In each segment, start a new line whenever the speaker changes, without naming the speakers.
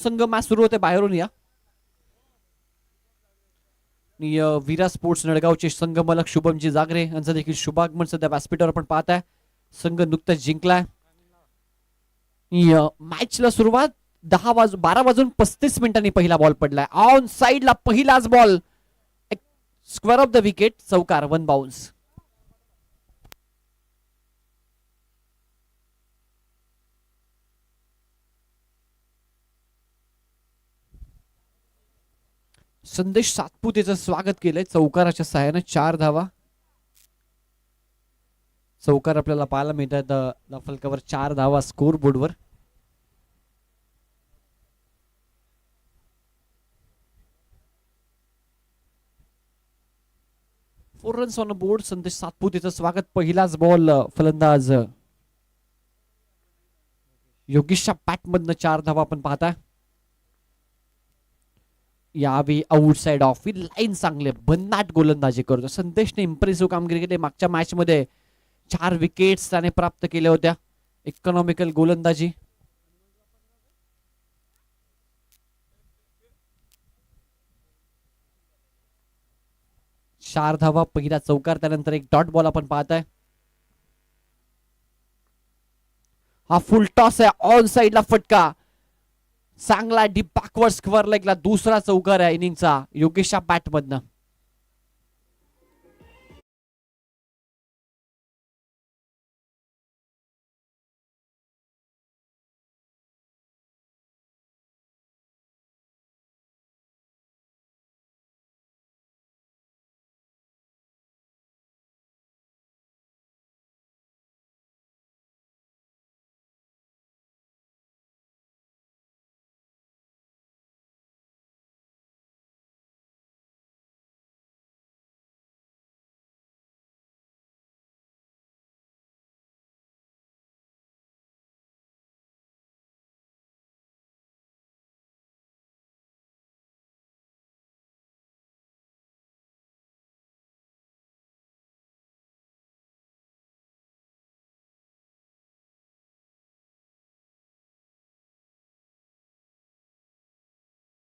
संघ मॅच सुरू होते बाहेरून या. वीरा स्पोर्ट्स नडगावचे संघ मालक शुभमजी जागरे यांचं देखील शुभागमन सध्या व्यासपीठावर आपण पाहत आहे. संघ नुकताच जिंकलाय. मॅचला सुरुवात 12:35 पहिला बॉल पडलाय. ऑन साइडला पहिलाच ball square of the wicket, चौकार, 1 बाउन्स. संदेश सातपुतेचं स्वागत केलंय चौकाराच्या सहाय्याने. 4 धावा. चौकार आपल्याला पाहायला मिळतात फलकावर. 4 धावा स्कोर बोर्डवर. Four runs on board. संदेश सातपुतेचं स्वागत. पहिलाच बॉल फलंदाज योगेशच्या बॅटमधनं 4 धावा आपण पाहता. यावेळी आउटसाइड ऑफ लाईन चांगले भन्नाट गोलंदाजी करतो संदेशने. इम्प्रेसिव्ह कामगिरी केली. मागच्या मॅच मध्ये 4 विकेट्स त्याने प्राप्त केल्या होत्या. इकॉनॉमिकल गोलंदाजी. चार धावा, पहिला चौकार, त्यानंतर एक डॉट बॉल आपण पाहताय. हा फुल टॉस आहे. ऑन साइडला फटका चांगला डीप बॅकवर्ड स्क्वेअर लेगला. दुसरा चौकार आहे इनिंगचा योगेशच्या बॅटमधनं.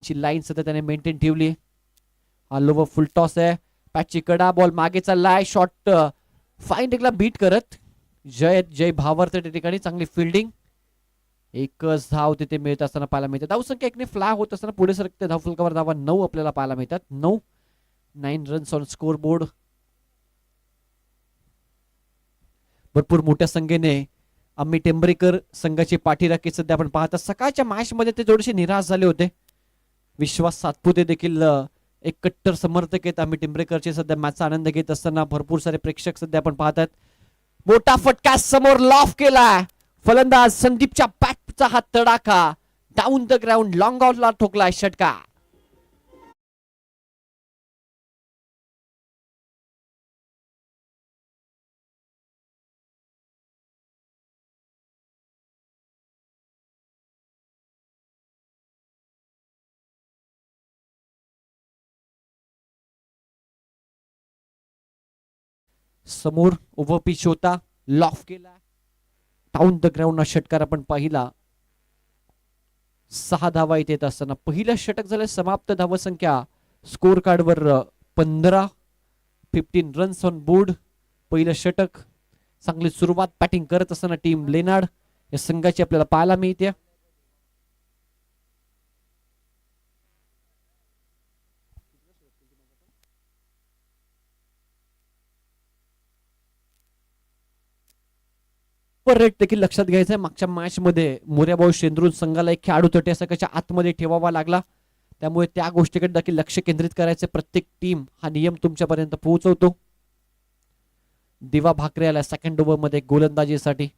ची लाईन सध्या त्याने मेंटेन ठेवली. हा लोवर फुल टॉस आहे. पॅचची कडा, बॉल मागे चाललाय. शॉट फाईन टेकला बीट करत जय भावार्थ त्या ठिकाणी. चांगली फिल्डिंग. एकच धाव तिथे मिळत असताना पाहायला मिळतात. धावसंख्या एकने फ्लॅग होत असताना पुढे सरकते धाव फलकावर धावा 9 आपल्याला पाहायला मिळतात. 9 रन्स ऑन स्कोर बोर्ड. भरपूर मोठ्या संख्येने आम्ही टेंबरेकर संघाची पाठीराखी सध्या आपण पाहतात. सकाळच्या मॅच मध्ये ते थोडेसे निराश झाले होते. विश्वास सातपुते देखील एक कट्टर समर्थक आहेत आम्ही टेंबरेकरचे. सध्या मॅचचा आनंद घेत असताना भरपूर सारे प्रेक्षक सध्या आपण पाहतात. मोठा फटका समोर लॉफ केलाय. फलंदाज संदीपच्या बॅटचा हा तडाखा डाऊन द ग्राउंड लॉंग आउटला ठोकलाय षटका. समोर ओव्हर पिच होता, लॉफ केला. डाऊन द ग्राउंड हा षटकार आपण पाहिला. 6 धावा इथे येत असताना पहिलं षटक झालं समाप्त. धावा संख्या स्कोर कार्डवर 15 रन्स ऑन बोर्ड. पहिलं षटक. चांगली सुरुवात बॅटिंग करत असताना टीम लेनार्ड या संघाची आपल्याला पाहायला मिळते. रेट देखील लक्षात घ्यायचं आहे. मागच्या मॅच मध्ये मोर्याभाऊ शेंद्रून संघाला एक खेळाडू तटी संघाच्या आतमध्ये ठेवावा लागला. त्यामुळे त्या गोष्टीकडे देखील लक्ष केंद्रित करायचे. प्रत्येक टीम हा नियम तुमच्यापर्यंत पोहोचवतो. दिवा भाकरे आला सेकंड ओव्हर मध्ये गोलंदाजीसाठी.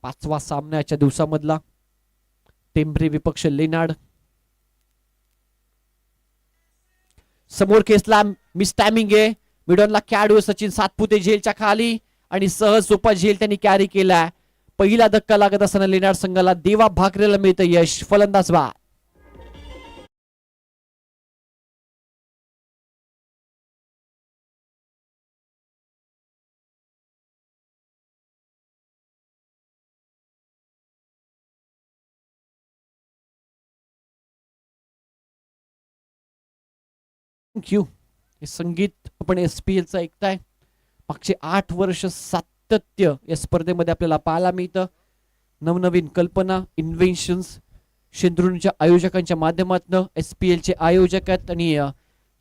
5वा सामन्याच्या दिवसामधला. टेंभरे विपक्ष लेनार्ड. समोर केसला मिस टायमिंग आहे. मिडॉनला खेळाडू सचिन सातपुते झेलच्या खाली आणि सहज सोपा झेल त्यांनी कॅरी केलाय. पहिला धक्का लागत असताना लेनार्ड संघाला देवा भाकरेला मिळतं यश. फलंदाज बाद. थँक्यू. हे संगीत आपण SPL चं ऐकताय. मागचे 8 वर्ष सातत्य या स्पर्धेमध्ये आपल्याला पाहायला मिळतं. नवनवीन कल्पना, इन्व्हेन्शन्स शेंद्रूंच्या आयोजकांच्या माध्यमातून SPL चे आयोजक आहेत आणि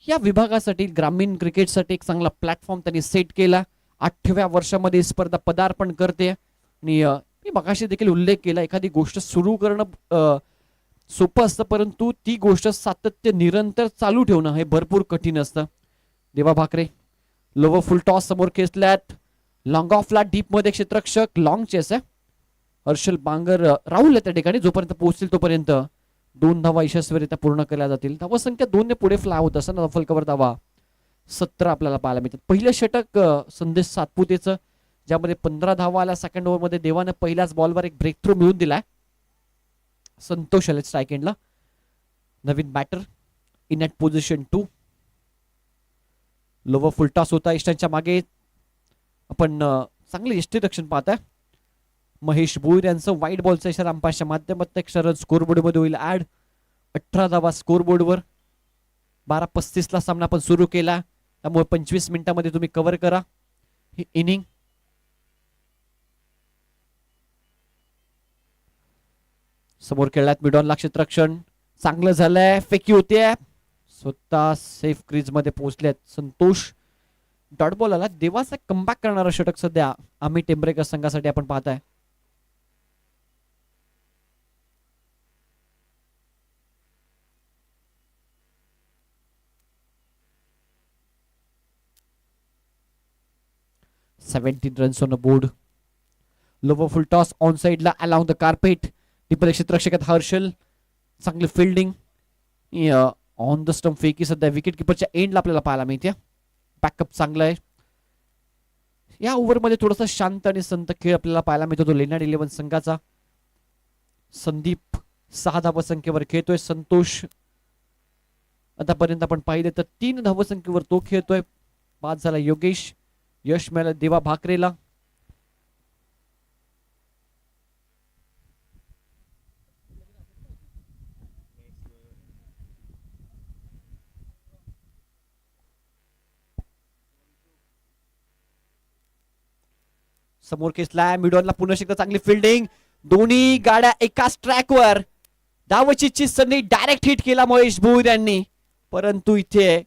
या विभागासाठी ग्रामीण क्रिकेटसाठी एक चांगला प्लॅटफॉर्म त्यांनी सेट केला. 8व्या वर्षामध्ये ही स्पर्धा पदार्पण करते आणि मी मगाशी देखील उल्लेख केला, एखादी गोष्ट सुरू करणं सोपं असतं, परंतु ती गोष्ट सातत्य निरंतर चालू ठेवणं हे भरपूर कठीण असतं. देवा भाकरे लोवर फुल टॉस समोर खेचल्यात. लॉंग ऑफला डीप मध्ये क्षेत्ररक्षक लॉंग चेस आहे. हर्षल बांगर राहुल त्या ठिकाणी जोपर्यंत पोहोचतील तोपर्यंत 2 धावा यशस्वीरित्या पूर्ण केल्या जातील. धावा संख्या 2 ने पुढे फ्लाय होत असताना फलकावर धावा 17 आपल्याला पाहायला मिळतात. पहिलं षटक संदेश सातपुतेचं, ज्यामध्ये 15 धावा आल्या. सेकंड ओव्हरमध्ये देवाने पहिल्याच बॉलवर एक ब्रेक थ्रू मिळवून दिलाय. संतोष आले स्ट्राईक एंडला. नवीन batter in at position 2. Lower full toss होता. इष्टांच्या मागे आपण चांगले यष्टीरक्षण पाहताय. महेश भोईर यांचं वाईट बॉलचा इशारा अंपायरच्या माध्यमातून एक रन स्कोरबोर्डमध्ये होईल ऍड. 18 धावा स्कोरबोर्डवर. 12:35 ला सामना आपण सुरू केला, त्यामुळे 25 मिनिटांमध्ये तुम्ही कव्हर करा ही इनिंग. समोर खेळल्यात मिडॉनला क्षेत्ररक्षण चांगलं झालंय. फेकी होते, स्वतः सेफ क्रीज मध्ये पोहोचलेत संतोष. डॉट बॉल आला. देवाचा कमबॅक करणारा षटक सध्या आम्ही टेंबरेकर संघासाठी आपण पाहताय. $17 runs on the board. Lower full toss on साइडला अलाउंग द कार्पेट. टिपल क्षेत्ररक्षकात हर्षल. चांगली फिल्डिंग ऑन द स्टंप. फेकी सध्या विकेट किपरच्या एंडला आपल्याला पाहायला मिळते. बॅकअप चांगला आहे. या ओव्हरमध्ये थोडासा शांत आणि संत खेळ आपल्याला पाहायला मिळतो तो लेनाड 11 संघाचा. संदीप 6 धावसंख्येवर खेळतोय. संतोष आतापर्यंत आपण पाहिले तर 3 धावसंख्येवर तो खेळतोय. बाद झाला योगेश. यश मिळालं देवा भाकरेला. समोर खेचलाय. मिडॉनला पुन्हा एकदा चांगली फिल्डिंग. दोन्ही गाड्या एकाच ट्रॅकवर. धावचीची संधी डायरेक्ट हिट केला महेश भोईर यांनी, परंतु इथे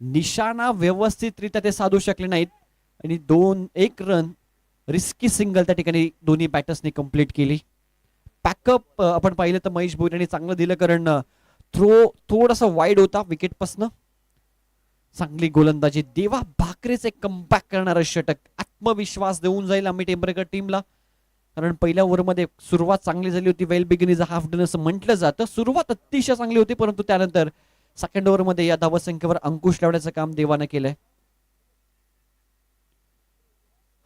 निशाणा व्यवस्थितरित्या ते साधू शकले नाहीत आणि 1 रन रिस्की सिंगल त्या ठिकाणी दोन्ही बॅटर्सनी कंप्लीट केली. पॅकअप आपण पाहिलं तर महेश भोईर यांनी चांगलं दिलं, कारण थ्रो थोडासा वाईड होता विकेटपासनं. चांगली गोलंदाजी. देवा भाकरेचे कमबॅक करणारं षटक आत्मविश्वास देऊन जाईल आम्ही टेंबरेकर टीमला, कारण पहिल्या ओव्हरमध्ये सुरुवात चांगली झाली होती. Well begin is a half done असं म्हटलं जातं. सुरुवात अतिशय चांगली होती, परंतु त्यानंतर सेकंड ओव्हरमध्ये या धावसंख्येवर अंकुश लावण्याचं काम देवानं केलंय.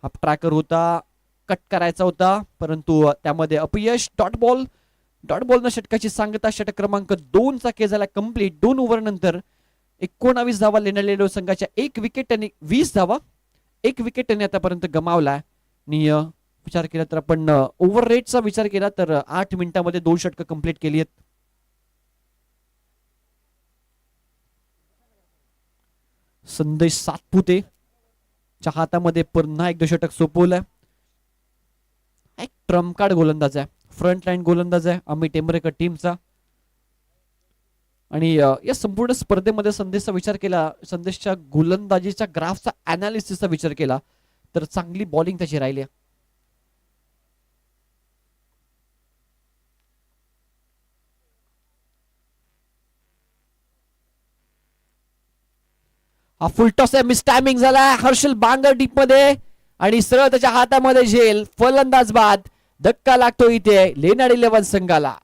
हाफ ट्रॅकर होता, कट करायचा होता, परंतु त्यामध्ये अपयश. डॉट बॉलनं षटकाची सांगता. षटक क्रमांक 2 चा केस झाला कंप्लीट. 2 ओव्हर नंतर 19 धावा लेण्यालेलो संघाच्या. 1 विकेट त्यांनी 20 धावा 1 विकेट त्यांनी आतापर्यंत गमावला. आणि विचार केला तर आपण ओव्हर रेटचा विचार केला तर 8 मिनिटांमध्ये 2 षटकं कंप्लीट केली आहेत. संदेश सातपुते च्या हातामध्ये पुन्हा एक षटक सोपवलंय. एक ट्रम्प कार्ड गोलंदाज आहे, फ्रंट लाईन गोलंदाज आहे आम्ही टेंबरेकर टीमचा. आणि या संपूर्ण स्पर्धेमध्ये संदेशचा विचार केला, संदेशच्या गोलंदाजीच्या ग्राफचा अनालिसिसचा विचार केला तर चांगली बॉलिंग त्याची राहिली. हा फुल टॉस आहे, मिस टायमिंग झाला. हर्षल बांगर डीप मध्ये आणि सरळ त्याच्या हातामध्ये झेल. फलंदाज बाद. धक्का लागतो इथे लेनाड 11 संघाला.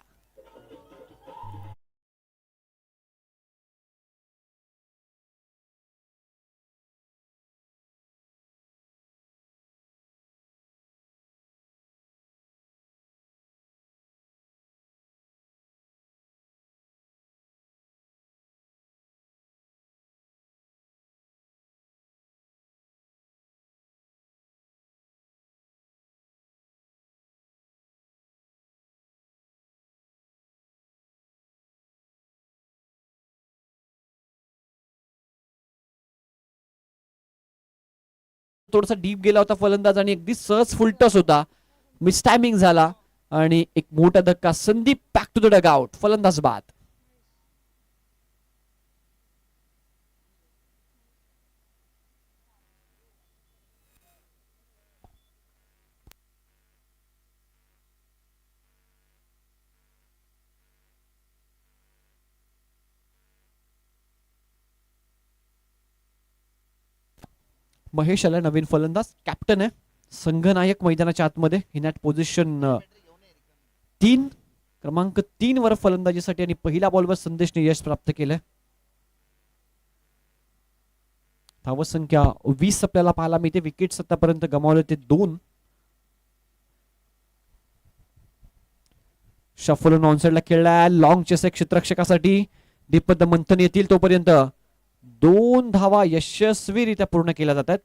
थोडासा डीप गेला होता फलंदाज आणि अगदी सहज फुलटस होता, मिस टायमिंग झाला आणि एक मोठा धक्का. Sandeep back to the dugout, फलंदाज बाद. महेश आला नवीन फलंदाज, कॅप्टन आहे, संघनायक मैदानाच्या आतमध्ये. इन ॲट पोझिशन 3, क्रमांक 3 वर फलंदाजीसाठी आणि पहिल्या बॉलवर संदेशने यश प्राप्त केलंय. धावसंख्या 20 आपल्याला पाहायला मिळते. विकेट्स आतापर्यंत गमावले ते 2. शफल ऑन साइडला खेळलाय, लॉंग चेस क्षेत्ररक्षकासाठी. दीपद मंथन येतील तोपर्यंत 2 धावा यशस्वीरित्या पूर्ण केल्या जातात.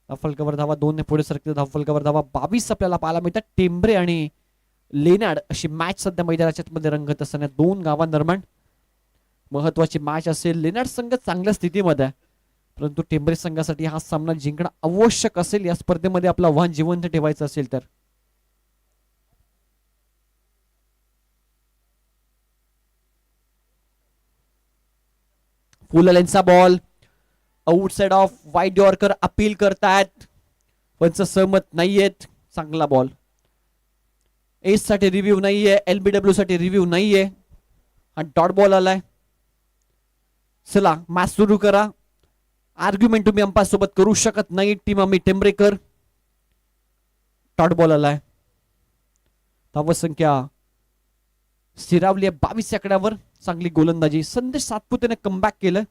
धावफलकावर धावा 2 ने पुढे सरकते. धावफलकावर धावा 22 आपल्याला पाहायला मिळतात. टेंबरे आणि लेनार्ड अशी मॅच सध्या मैदानाच्या मध्ये रंगत असताना 2 गावांदरम्यान महत्वाची मॅच असेल. लेनार्ड संघ चांगल्या स्थितीमध्ये आहे, परंतु टेंबरे संघासाठी हा सामना जिंकणं आवश्यक असेल या स्पर्धेमध्ये आपलं आव्हान जिवंत ठेवायचं असेल तर. फुल लेन्सचा ball outside off wide yorker appeal करतायत, पंच सहमत नाहीयेत. चांगला बॉल. एस साठी रिव्ह्यू नाहीये, एलबीडब्ल्यू साठी रिव्ह्यू नाहीये. हा डॉट बॉल आलाय. चला मॅच सुरू करा. आर्ग्युमेंट तुम्ही अंपायर सोबत करू शकत नाही. टीम आम्ही टेंबरेकर. डॉट बॉल आलाय. धावसंख्या स्थिरावली आहे 22 आकड्यावर. चांगली गोलंदाजी. संदेश सातपुतेने कमबॅक केलं.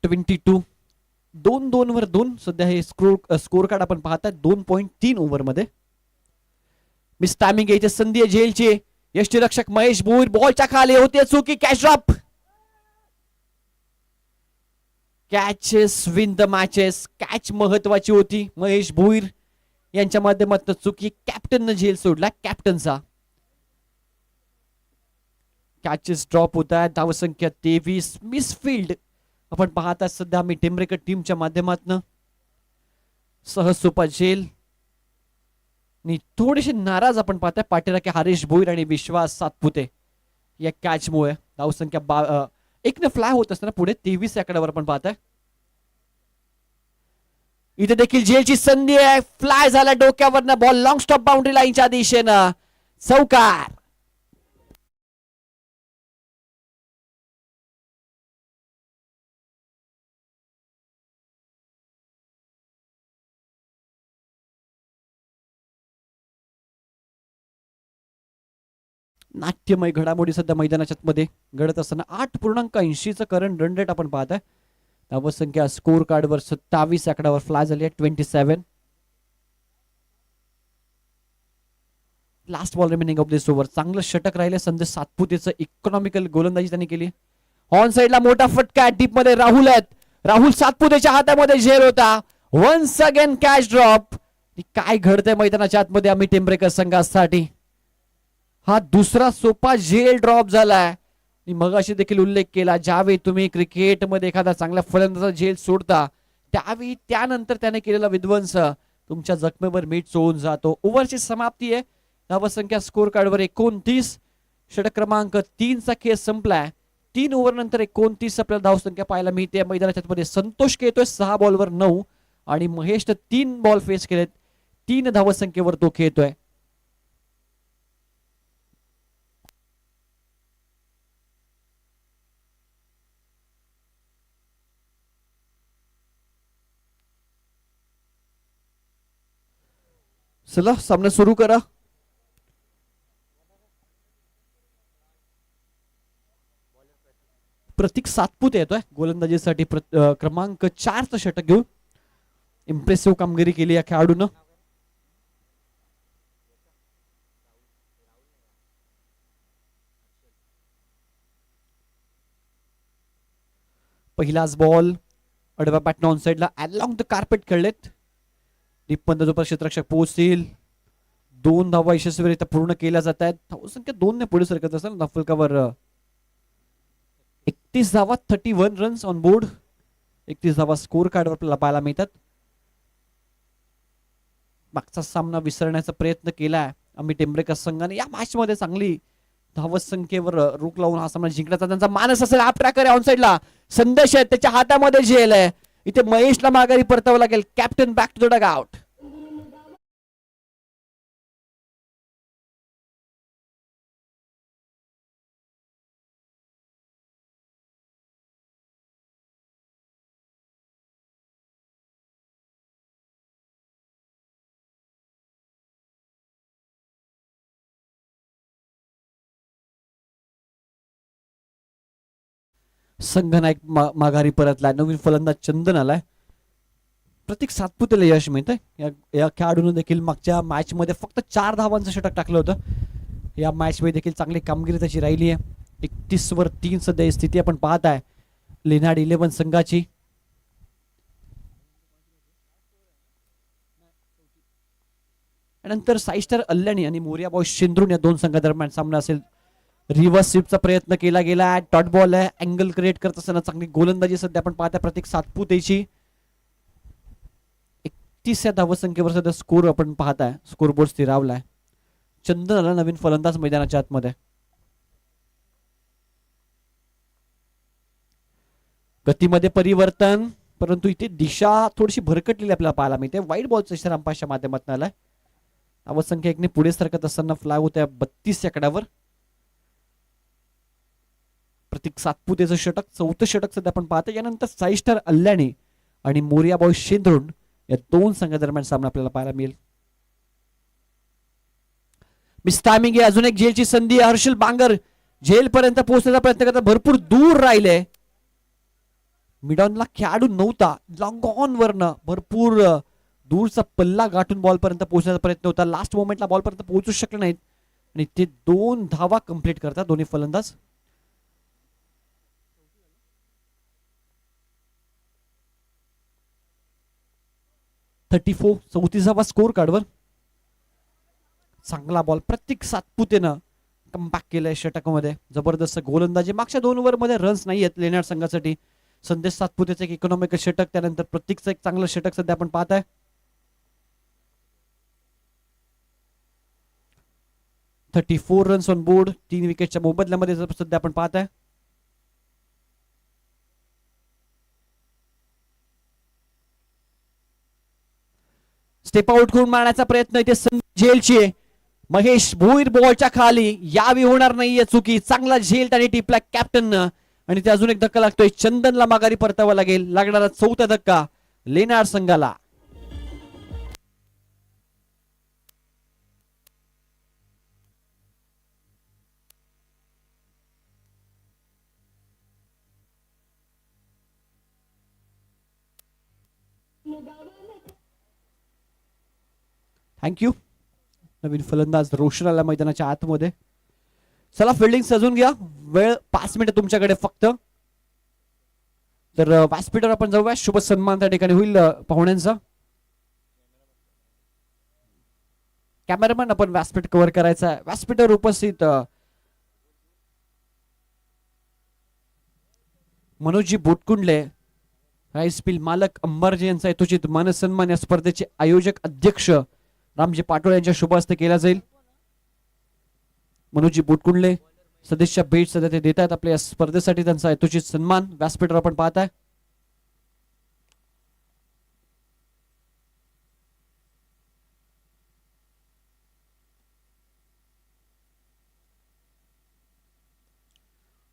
.22 2-2 वर 2 सध्या हे स्कोर कार्ड आपण पाहताय. 2.3 ओव्हर मध्ये मिस टायमिंग यायची संधी आहे झेलची. यष्टीरक्षक महेश भोईर बॉलच्या खाली होते. चुकी. Catch drop. Catches win the matches. Catch महत्वाची होती. महेश भोईर यांच्या माध्यमातून चुकी. कॅप्टननं झेल सोडला. कॅप्टनचा कॅचेस ड्रॉप होत आहेत. धावसंख्या 23. मिसफिल्ड आपण पाहता सध्या आम्ही टेंबरेकर टीमच्या माध्यमातून. सहज सोपा झेल आणि थोडेसे नाराज आपण पाहताय पाठीराखे हरीश भोईर आणि विश्वास सातपुते या कॅच मुळे. धावसंख्या 1 ने फ्लाय होत असताना पुढे 23 आकड्यावर आपण पाहताय. इथे देखील झेलची संधी आहे. फ्लाय झाला डोक्यावरनं. बॉल लॉंग स्टॉप बाउंड्री लाईनच्या दिशेनं. चौकार. नाट्यमय घडामोडी सध्या मैदानाच्या मध्ये घडत असताना 8.80 करंट रन रेट आपण पाहताय. धावसंख्या स्कोर कार्डवर 27 आकड्यावर फ्लाय झाली आहे. 27. Last ball remaining of this over. चांगलं षटक राहिले संदेश सातपुतेचं. इकॉनॉमिकल गोलंदाजी त्यांनी केली. ऑन साइडला मोठा फटका. डीप मध्ये राहुल आहेत. राहुल सातपुतेच्या हातामध्ये झेल होता. Once again catch drop. काय घडतंय मैदानाच्या आतमध्ये आम्ही टेंबरेकर संघासाठी. हा दुसरा सोपा झेल ड्रॉप झालाय. मग अशी देखील उल्लेख केला, ज्यावेळी तुम्ही क्रिकेटमध्ये एखादा चांगल्या फलंदाजाचा झेल सोडता त्यावेळी त्यानंतर त्याने केलेला विध्वंस तुमच्या जखमेवर मीठ चोळून जातो. ओव्हरची समाप्ती आहे. धावसंख्या स्कोर कार्डवर 29. षटक क्रमांक 3 चा खेळ संपलाय. 3 ओव्हर नंतर 29 आपल्याला धावसंख्या पाहायला मिळते मैदानाच्या मध्ये. संतोष खेळतोय 6 बॉलवर 9 आणि महेश 3 बॉल फेस केलेत. 3 धावसंख्येवर तो खेळतोय. चला सामना सुरू करा. प्रतीक सातपुते येतोय गोलंदाजीसाठी. क्रमांक 4चं षटक घेऊन. इम्प्रेसिव्ह कामगिरी केली या खेळाडूनं. पहिलाच बॉल अडव्या बॅटन ऑन साइडला अलॉंग द कार्पेट खेळलेत. डीप मध्ये क्षेत्ररक्षक पोहोचतील. 2 धावा यशस्वीरित्या पूर्ण केल्या जात आहेत. धावसंख्या 2 ने पुढे सरकत असेल. नफलकावर 31 धावा 31 रन्स ऑन बोर्ड. 31 धावा स्कोर कार्डवर आपल्याला पाहायला मिळतात. मागचा सामना विसरण्याचा प्रयत्न केलाय अमित टेंभरेकर संघाने. या मॅच मध्ये चांगली धावत संख्येवर रोख लावून हा सामना जिंकण्याचा त्यांचा मानस असेल. आप ट्रॅकर ऑन साइडला संदेश आहे त्याच्या हातामध्ये झेल आहे. इथे महेशला माघारी परतावं लागेल. Captain back to the dugout. संघनायक माघारी परतलाय. नवीन फलंदाज चंदन आलाय. प्रतीक सातपुतेला यश मिळतंय. या खेळाडूने देखील मागच्या मॅच मध्ये फक्त 4 धावांचं षटक टाकलं होतं. या मॅच मध्ये देखील चांगली कामगिरी त्याची राहिली आहे. 31 वर 3 सध्या ही स्थिती आपण पाहत आहे लेनार्ड 11 संघाची. नंतर साईस्टार अल्ल्याणी आणि मोरियाबाई शेंद्रून या 2 संघादरम्यान सामना असेल. रिव्हर्स स्वीपचा प्रयत्न केला गेला. डॉट बॉल आहे. अँगल क्रिएट करत असताना चांगली गोलंदाजी सध्या आपण पाहताय प्रतीक सातपुतेची. 31 या धावसंख्येवर सध्या स्कोर आपण पाहताय. Score board स्थिरावलाय. चंदनला नवीन फलंदाज मैदानाच्या आतमध्ये. गतीमध्ये परिवर्तन परंतु इथे दिशा थोडीशी भरकटलेली आपल्याला पाहायला मिळते. वाईट बॉलचा इशारा अंपायरच्या माध्यमातून आलाय. धावसंख्या 1 ने पुढे सरकत असताना फ्लाय होत्या 32 या कडावर. प्रतीक सातपुतेचं षटक 4थं षटक सध्या आपण पाहतो. यानंतर साईस्टार अल्ल्याणी आणि मोरियाबाई शेंद्रून या 2 संघादरम्यान सामना आपल्याला पाहायला मिळेल. मिस टायमिंग आहे. अजून एक झेलची संधी. हर्षल बांगर झेल पर्यंत पोहोचण्याचा प्रयत्न करता भरपूर दूर राहिले. मिडॉनला खेळाडू नव्हता. लॉंग ऑन वरनं भरपूर दूरचा पल्ला गाठून बॉल पर्यंत पोहोचण्याचा प्रयत्न होता. लास्ट मोमेंटला बॉल पर्यंत पोहोचू शकले नाहीत आणि ते 2 धावा कंप्लीट करतात दोन्ही फलंदाज. .34 34 स्कोर कार्डवर. चांगला बॉल प्रतीक सातपुतेनं कमबॅक केलंय षटकामध्ये. जबरदस्त गोलंदाजी. मागच्या 2 ओव्हर मध्ये रन्स नाही आहेत लेनार्ड संघासाठी. संदेश सातपुतेचं एक इकॉनॉमिकल षटक त्यानंतर प्रतीकचं एक चांगलं षटक सध्या आपण पाहत आहे. 34 रन्स ऑन बोर्ड. 3 विकेटच्या मोबदल्यामध्ये सध्या आपण पाहत आहे. स्टेप आउट करून मारण्याचा प्रयत्न इथे झेलची आहे. महेश भोईर बॉलच्या खाली. यावी होणार नाहीये चुकी. चांगला झेल त्याने टिपला कॅप्टननं आणि ते अजून एक धक्का लागतोय. चंदनला माघारी परतावा लागेल. लागणारा 4था धक्का लेनार्ड संघाला. थँक्यू. नवीन फलंदाज रोशन आला मैदानाच्या आतमध्ये. चला फिल्डिंग सजून घ्या. वेळ 5 मिनिटं तुमच्याकडे फक्त. तर व्यासपीठावर आपण जाऊया. शुभ सन्मान त्या ठिकाणी होईल पाहुण्यांचा. कॅमेरामॅन आपण व्यासपीठ कव्हर करायचा आहे. व्यासपीठावर उपस्थित मनोजी बोटकुंडले राईस मिल मालक अंबारजी यांचा यथोचित मानसन्मान या स्पर्धेचे आयोजक अध्यक्ष रामजी पाटोळे यांच्या शुभ हस्ते केला जाईल. मनोजी बोटकुंडले सदस्य भेट सध्या ते देत आहेत आपल्या या स्पर्धेसाठी. त्यांचा यथोचित सन्मान व्यासपीठावर आपण पाहत आहे.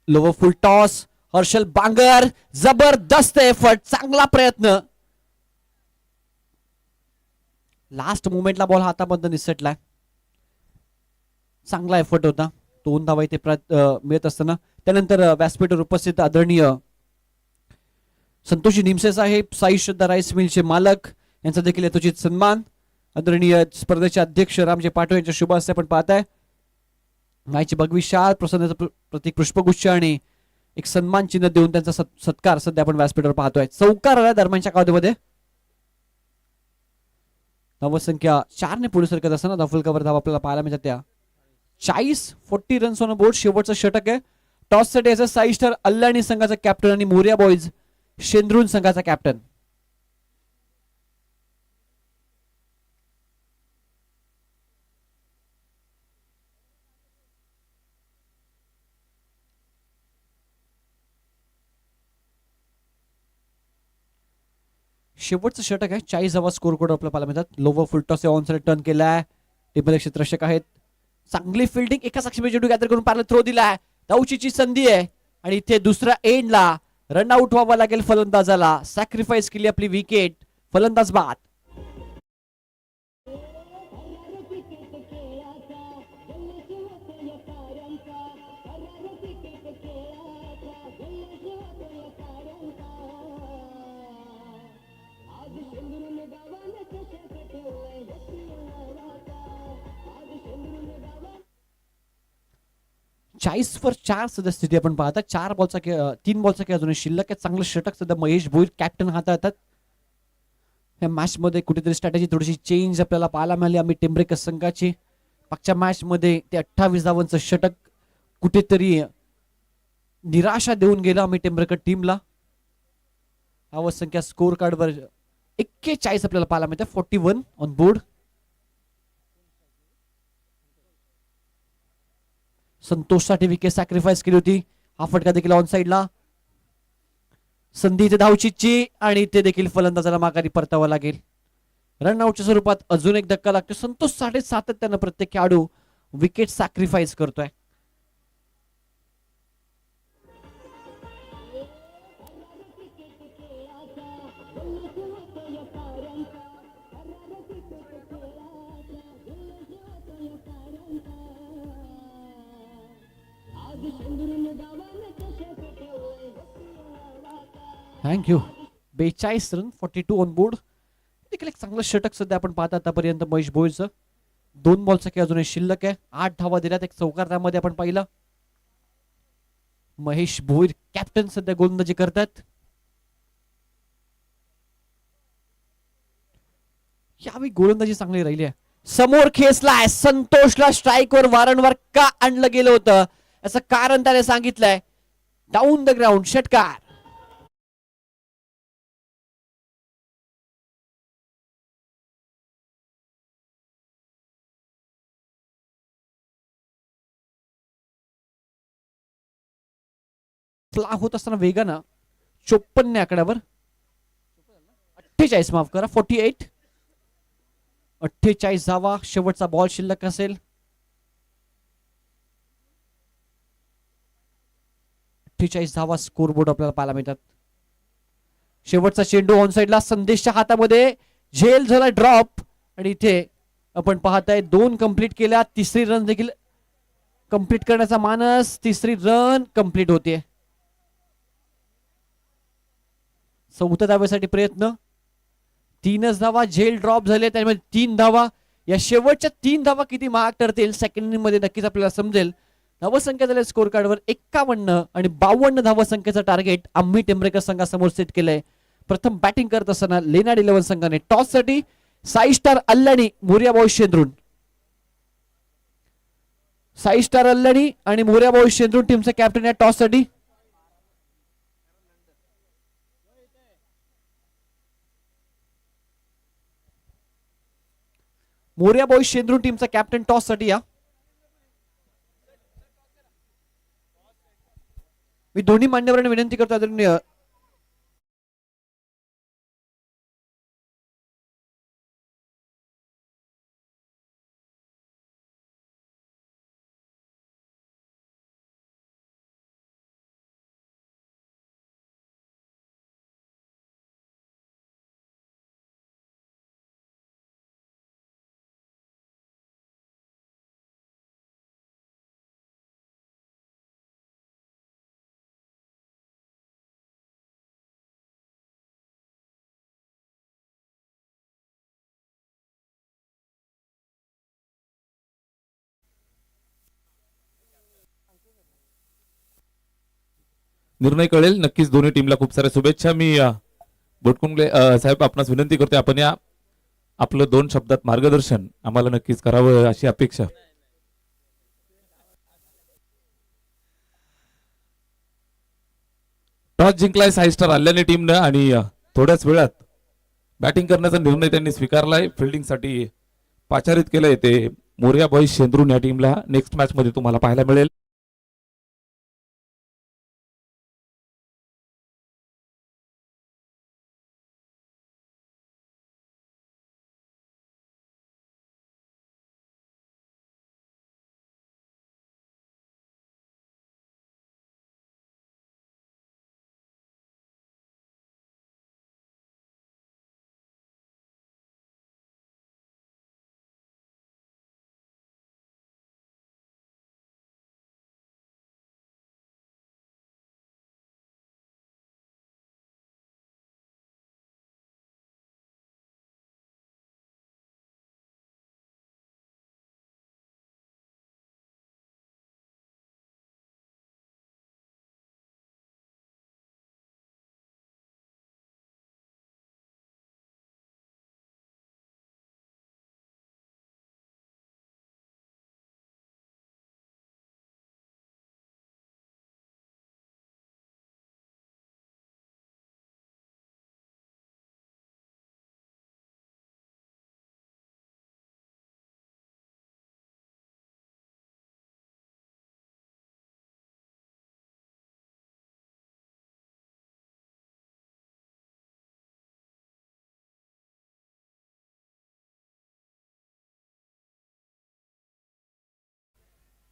Lower full toss. Harshal Bangar जबरदस्त एफर्ट. चांगला प्रयत्न. लास्ट मोमेंटला बॉल हातामधून निसटलाय. चांगला एफर्ट होता. 2 धावा इथे मिळत असताना. त्यानंतर व्यासपीठावर उपस्थित आदरणीय संतोषी निमसे साहेब साई श्रद्धा राईस मिलचे मालक यांचा देखील यथोचित सन्मान. आदरणीय स्पर्धेचे अध्यक्ष रामजी पाटोळे यांच्या शुभ हस्ते आपण पाहताय. मायची भगवी शाल प्रसन्नाचं प्रतीक पुष्पगुच्छ आणि एक सन्मान चिन्ह देऊन त्यांचा सत्कार सध्या आपण व्यासपीठावर पाहतोय. चौकार आला दरम्यानच्या कालावधीमध्ये. धावसंख्या 4 ने पुढे सरकत असताना दफल कव्हर धाव आपल्याला पाहायला मिळतात त्या 40 रन्स ऑन बोर्ड. शेवटचं षटक आहे. टॉस साठी याचा 6 स्टार अल्लानी संघाचा कॅप्टन आणि मोरिया बॉईज शेंद्रून संघाचा कॅप्टन. शेवटचं षटक आहे. 40 धावा स्कोर कोड आपल्याला पाहायला मिळतात. Lower full toss on side turn केलाय. टीममध्ये क्षेत्ररक्षक आहेत. चांगली फिल्डिंग एका साक्षीमध्ये चेंडू गॅदर करून पार्ले थ्रो दिलाय. धावचीची संधी आहे आणि इथे दुसऱ्या एंडला रन आउट व्हावा लागेल फलंदाजाला. सॅक्रिफाईस केली आपली विकेट. फलंदाज बाद. चाळीस वर 4 सध्या स्थिती आपण पाहता. 3 बॉलचा खेळ अजूनही शिल्लक आहे. चांगलं षटक सध्या महेश भोईर कॅप्टन हाताळतात. या मॅच मध्ये कुठेतरी स्ट्रॅटेजी थोडीशी चेंज आपल्याला पाहायला मिळाली आम्ही टेंबरेकर संघाची. मागच्या मॅच मध्ये ते 28 धावांचं षटक कुठेतरी निराशा देऊन गेलं आम्ही टेंबरेकर टीमला. धावसंख्या स्कोर कार्डवर 41 आपल्याला पाहायला मिळते. 41 ऑन बोर्ड. संतोषसाठी विकेट सॅक्रिफाईस केली होती. हा फटका देखील ऑन साइडला. संधी इथे धावचीची आणि इथे देखील फलंदाजाला माघारी परतावा लागेल. रनआउटच्या स्वरूपात अजून एक धक्का लागतो. संतोष सातत्यानं प्रत्येक खेळाडू विकेट सॅक्रिफाईस करतोय. थँक्यू. 42 run 42 on board. देखील एक चांगलं षटक सध्या आपण पाहता आतापर्यंत महेश भोईरचं. 2 बॉलचा खेळ अजूनही शिल्लक आहे. 8 धावा दिल्यात. एक चौकार त्यामध्ये आपण पाहिलं. महेश भोईर कॅप्टन सध्या गोलंदाजी करतात. यावेळी गोलंदाजी चांगली राहिली आहे. समोर खेचलाय. संतोषला स्ट्राईकवर वारंवार का आणलं गेलं होतं याचं कारण त्याने सांगितलंय. डाऊन द ग्राउंड षटकार. होत असताना वेगानं 54 आकड्यावर 48 माफ करा 48 48 धावा. शेवटचा बॉल शिल्लक असेल. 48 धावा स्कोर बोर्ड आपल्याला पाहायला मिळतात. शेवटचा चेंडू ऑन साइडला. संदेशच्या हातामध्ये झेल झाला ड्रॉप आणि इथे आपण पाहताय 2 कंप्लीट केल्या. तिसरी रन देखील कंप्लीट करण्याचा मानस. तिसरी रन कंप्लीट होते. 4थ्या धावेसाठी प्रयत्न. 3च धावा. झेल ड्रॉप झाले त्यामुळे 3 धावा. या शेवटच्या 3 धावा किती महाग ठरतील सेकंड इनिंग मध्ये नक्कीच आपल्याला समजेल. धावसंख्या झाल्या स्कोर कार्डवर 51 आणि 52 धावसंख्येचं टार्गेट आम्ही टेंबरेकर संघासमोर सेट केलंय. प्रथम बॅटिंग करत असताना लेनाड 11 संघाने टॉस साठी 6 स्टार अल्लानी मोरिया बॉईज शेंद्रून 6 स्टार अल्लानी आणि मोरिया बॉईज शेंद्रून टीमचे कॅप्टन या टॉस साठी. मोरिया बॉईज शेंद्रून टीमचा कॅप्टन टॉस साठी या. मी दोन्ही मान्यवरांना विनंती करतो आदरणीय
निर्णय कळेल. नक्कीच दोन्ही टीमला खूप साऱ्या शुभेच्छा. मी बोटकुंगले साहेब आपणास विनंती करते, आपण या आपलं 2 शब्दात मार्गदर्शन आम्हाला नक्कीच करावं अशी अपेक्षा. टॉस जिंकलाय साई स्टार आल्याने टीमनं आणि थोड्याच वेळात बॅटिंग करण्याचा निर्णय त्यांनी स्वीकारलाय. फिल्डिंगसाठी पाचारित केलंय ते मोर्या बॉईज शेंद्रून या टीमला नेक्स्ट मॅच मध्ये तुम्हाला पाहायला मिळेल.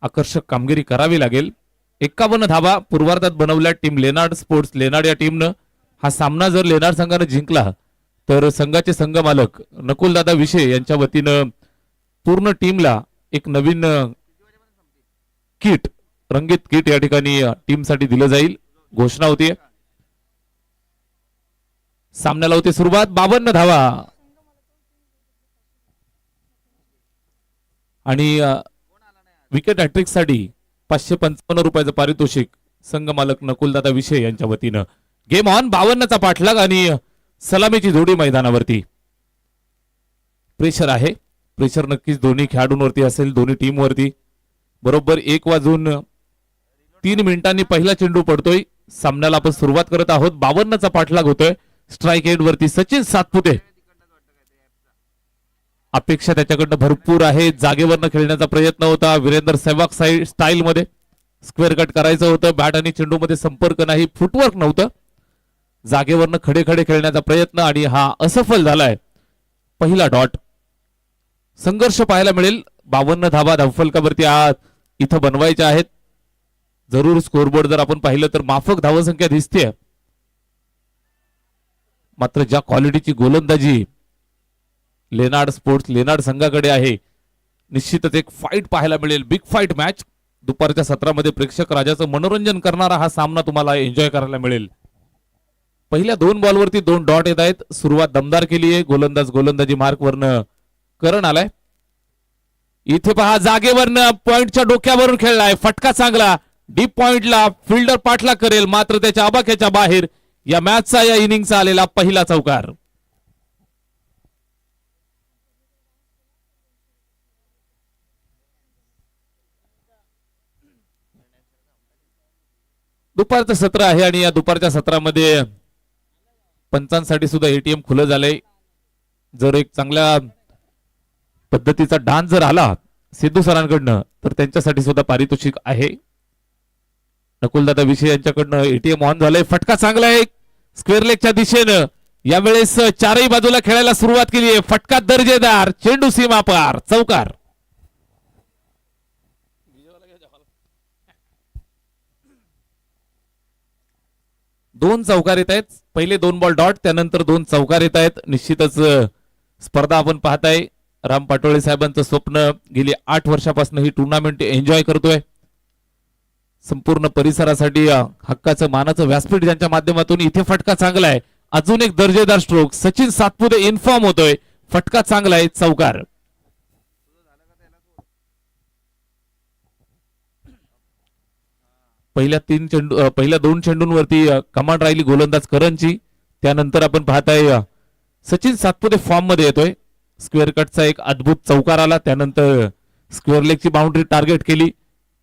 आकर्षक कामगिरी करावी लागेल. 51 धावा पूर्वार्धात बनवल्या टीम लेनार्ड स्पोर्ट्स लेनार्ड या टीमनं. हा सामना जर लेनार्ड संघाने जिंकला तर संघाचे संघ मालक नकुलदादा विशे यांच्या वतीनं पूर्ण टीमला एक नवीन किट, रंगीत किट या ठिकाणी टीमसाठी दिलं जाईल. घोषणा होती. सामन्याला होती सुरुवात. 52 धावा आणि विकेट हॅट्रिक साठी 555 रुपयाचं पारितोषिक संघ मालक नकुलदादा विषय यांच्या वतीनं. Game on. 52चा पाठलाग आणि सलामीची जोडी मैदानावरती. प्रेशर आहे. प्रेशर नक्कीच दोन्ही खेळाडूंवरती असेल, दोन्ही टीमवरती. बरोबर 1:03 पहिला चेंडू पडतोय. सामन्याला आपण सुरुवात करत आहोत. 52चा पाठलाग होतोय. स्ट्राईक एंड वरती सचिन सातपुते. अपेक्षा त्याच्याकडनं भरपूर आहे. जागेवरनं खेळण्याचा प्रयत्न होता. वीरेंद्र सेहवाग स्टाईल मध्ये स्क्वेअर कट करायचं होतं. बॅट आणि चेंडू मध्ये संपर्क नाही, फुटवर्क नव्हतं. जागेवरनं खडे खडे खेळण्याचा प्रयत्न आणि हा असफल झालाय. पहिला डॉट. संघर्ष पाहायला मिळेल. 52 धावा धावफलकावरती इथं बनवायच्या आहेत. जरूर स्कोरबोर्ड जर आपण पाहिलं तर माफक धावसंख्या दिसते, मात्र ज्या क्वालिटीची गोलंदाजी लेनार्ड स्पोर्ट्स लेनार्ड संघाकडे आहे, निश्चितच एक फाईट पाहायला मिळेल. Big fight match. दुपारच्या सत्रामध्ये प्रेक्षक राजाचं मनोरंजन करणारा हा सामना तुम्हाला एन्जॉय करायला मिळेल. पहिल्या 2 बॉलवरती 2 डॉट येत आहेत. सुरुवात दमदार केली आहे. गोलंदाजी मार्कवरनं करण आलाय. इथे पहा, जागेवरनं पॉइंटच्या डोक्यावरून खेळलाय. फटका चांगला. डीप पॉइंटला फिल्डर पाठलाग करेल, मात्र त्याच्या आबाख्याच्या बाहेर या मॅचचा या इनिंगचा आलेला पहिला चौकार. दुपारचं सत्र आहे आणि या दुपारच्या सत्रामध्ये पंचांसाठी सुद्धा एटीएम खुलं झालंय. जर एक चांगल्या पद्धतीचा डान्स जर आला सिद्धू सरांकडनं तर त्यांच्यासाठी सुद्धा पारितोषिक आहे. नकुलदादा विषय यांच्याकडनं एटीएम ऑन झालंय. फटका चांगला आहे स्क्वेअर लेगच्या दिशेनं. यावेळेस चारही बाजूला खेळायला सुरुवात केली आहे. फटका दर्जेदार. चेंडू सीमा पार. चौकार. दोन चौकार येत आहेत. पहिले 2 बॉल डॉट, त्यानंतर 2 चौकार येत आहेत. निश्चितच स्पर्धा आपण पाहताय. राम पाटोळे साहेबांचं स्वप्न गेली 8 वर्षापासून ही टुर्नामेंट एन्जॉय करतोय. संपूर्ण परिसरासाठी हक्काचं मानाचं व्यासपीठ ज्यांच्या माध्यमातून. इथे फटका चांगला आहे. अजून एक दर्जेदार स्ट्रोक. सचिन सातपुते इन्फॉर्म होतोय. फटका चांगला आहे. चौकार. पहिल्या 2 चेंडूंवरती कमांड राहिली गोलंदाज करणची. त्यानंतर आपण पाहताय सचिन सातपुते फॉर्म मध्ये येतोय. स्क्वेअर कटचा एक अद्भुत चौकार आला, त्यानंतर स्क्वेअर लेगची बाउंड्री टार्गेट केली.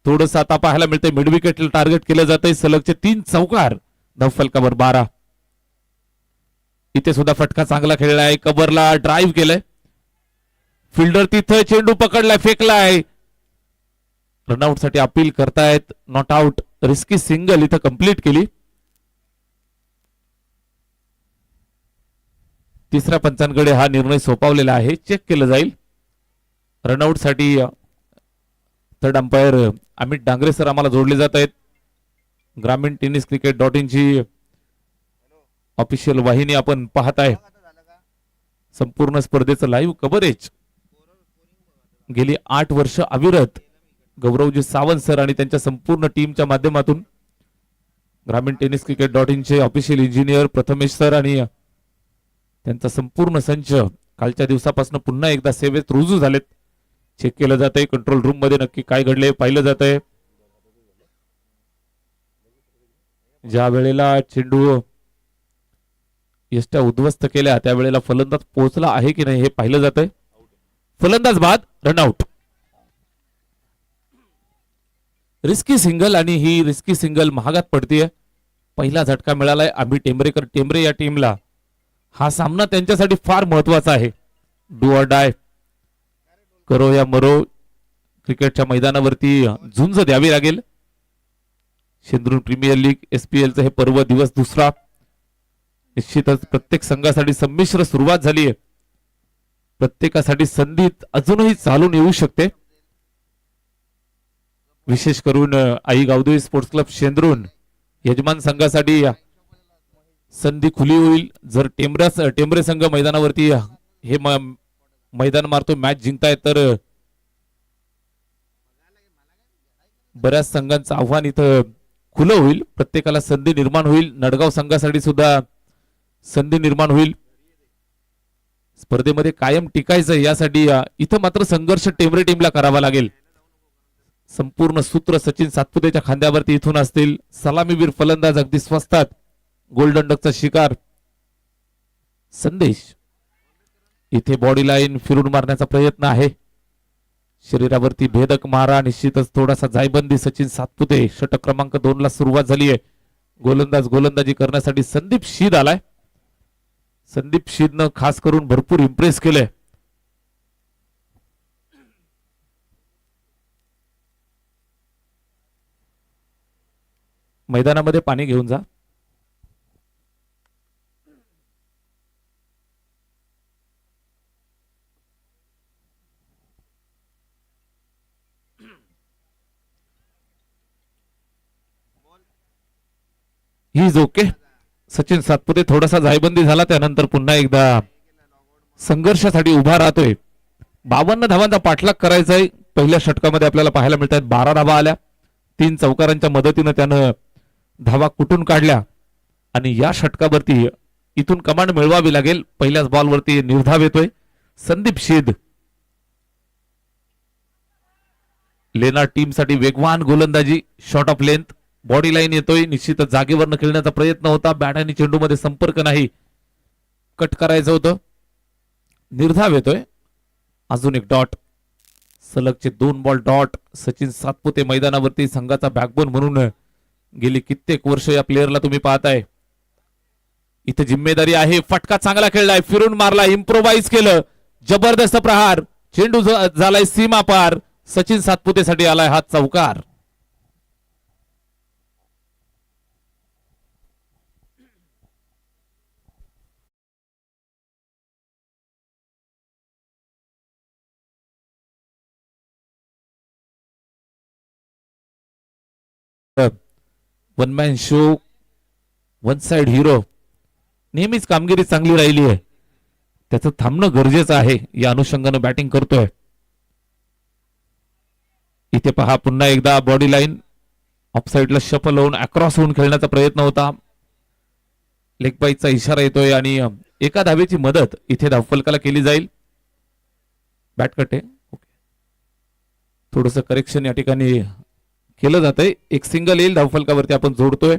थोडंसं आता पाहायला मिळतंय मिड विकेटला टार्गेट केलं जातंय. सलगचे 3 चौकार, धावफलकावर 12. इथे सुद्धा फटका चांगला खेळलाय, कव्हरला ड्राईव्ह केलंय. फिल्डर तिथं चेंडू पकडलाय, फेकलाय. रनआउट साठी अपील करतायत. Not out. रिस्की सिंगल इथं कंप्लीट केली. तिसऱ्या पंचांकडे हा निर्णय सोपवलेला आहे, चेक केलं जाईल. रनआउट साठी third umpire Amit Dangre sir आम्हाला जोडले जात आहेत. ग्रामीण टेनिस क्रिकेट.in ची ऑफिशियल वाहिनी आपण पाहत आहे. संपूर्ण स्पर्धेचं लाईव्ह कव्हरेज गेली 8 वर्ष अविरत गौरवजी सावंत सर आणि त्यांच्या संपूर्ण टीमच्या माध्यमातून ग्रामीण टेनिस क्रिकेट.in चे ऑफिशियल इंजिनियर प्रथमेश सर आणि त्यांचा संपूर्ण संच कालच्या दिवसापासून पुन्हा एकदा सेवेत रुजू झालेत. चेक केलं जात आहे कंट्रोल रूम मध्ये नक्की काय घडले पाहिलं जात आहे. ज्या वेळेला चेंडू यष्ट्या उद्ध्वस्त केल्या त्यावेळेला फलंदाज पोहोचला आहे की नाही हे पाहिलं जात आहे. फलंदाज बाद, रनआउट. रिस्की सिंगल आणि ही रिस्की सिंगल महागात पडतीये. पहिला झटका मिळालाय आम्ही टेंबरे या टीमला. हा सामना त्यांच्यासाठी फार महत्वाचा आहे. डू ऑर डाय, करो या मरो, क्रिकेटच्या मैदानावरती झुंज द्यावी लागेल. शेंद्रून प्रीमियर लीग SPL चं हे पर्व दिवस दुसरा. निश्चितच प्रत्येक संघासाठी संमिश्र सुरुवात झाली आहे. प्रत्येकासाठी संधी अजूनही चालून येऊ शकते. विशेष करून आई गावदेवी स्पोर्ट्स क्लब शेंद्रून यजमान संघासाठी संधी खुली होईल. जर टेंबरे संघ मैदानावरती हे मैदान मारतो, मॅच जिंकताय, तर बऱ्याच संघांचं आव्हान इथं खुलं होईल. प्रत्येकाला संधी निर्माण होईल. नडगाव संघासाठी सुद्धा संधी निर्माण होईल. स्पर्धेमध्ये कायम टिकायचं यासाठी इथं मात्र संघर्ष टेंबरे टीमला करावा लागेल. संपूर्ण सूत्र सचिन सातपुतेच्या खांद्यावरती इथून असतील. सलामीवीर फलंदाज अगदी स्वस्तात. गोल्डन डकचा शिकार संदेश. इथे बॉडी लाईन फिरून मारण्याचा प्रयत्न आहे. शरीरावरती भेदक मारा, निश्चितच थोडासा जायबंदी. सचिन सातपुते षटक क्रमांक 2 ला सुरुवात झाली आहे. गोलंदाजी करण्यासाठी संदीप शीद आलाय. संदीप शीदनं खास करून भरपूर इम्प्रेस केलंय. मैदानामध्ये पाणी घेऊन जा. He is okay. Sachin Satpute थोडासा जायबंदी झाला, त्यानंतर पुन्हा एकदा संघर्षासाठी उभा राहतोय. 52 धावांचा पाठलाग करायचा आहे. पहिल्या षटकामध्ये आपल्याला पाहायला मिळत आहेत 12 धावा आल्या. 3 चौकारांच्या मदतीनं त्यानं धावा कुठून काढल्या आणि या षटकावरती इथून कमांड मिळवावी लागेल. पहिल्याच बॉलवरती निर्धाव येतोय संदीप शीद. लेना टीम साठी वेगवान गोलंदाजी, shot of length, body line येतोय. निश्चितच जागेवर खेळण्याचा प्रयत्न होता. बॅट आणि चेंडू मध्ये संपर्क नाही, कट करायचं होतं. निर्धाव येतोय. अजून एक डॉट. सलगचे 2 बॉल डॉट. सचिन सातपुते मैदानावरती संघाचा बॅकबोन म्हणून गेली कित्येक वर्ष या प्लेअरला तुम्ही पाहताय. इथे जिम्मेदारी आहे. फटका चांगला खेळलाय, फिरून मारला, इम्प्रोवाइज केलं, जबरदस्त प्रहार. चेंडू झालाय सीमा पार. सचिन सातपुतेसाठी आलाय हा चौकार. One man show, one side hero. नेहमीच कामगिरी चांगली राहिली आहे, त्याचं थांबणं गरजेचं आहे. या अनुषंगानं बॅटिंग करतोय. इथे पहा पुन्हा एकदा बॉडी लाईन ऑफसाईडला शफल होऊन अक्रॉस होऊन खेळण्याचा प्रयत्न होता. लेग बाईचा इशारा येतोय आणि एका धावेची मदत इथे धावफलकाला केली जाईल. बॅट कटे थोडस करेक्शन या ठिकाणी केलं जातंय. एक सिंगल येईल धावफलकावरती आपण जोडतोय.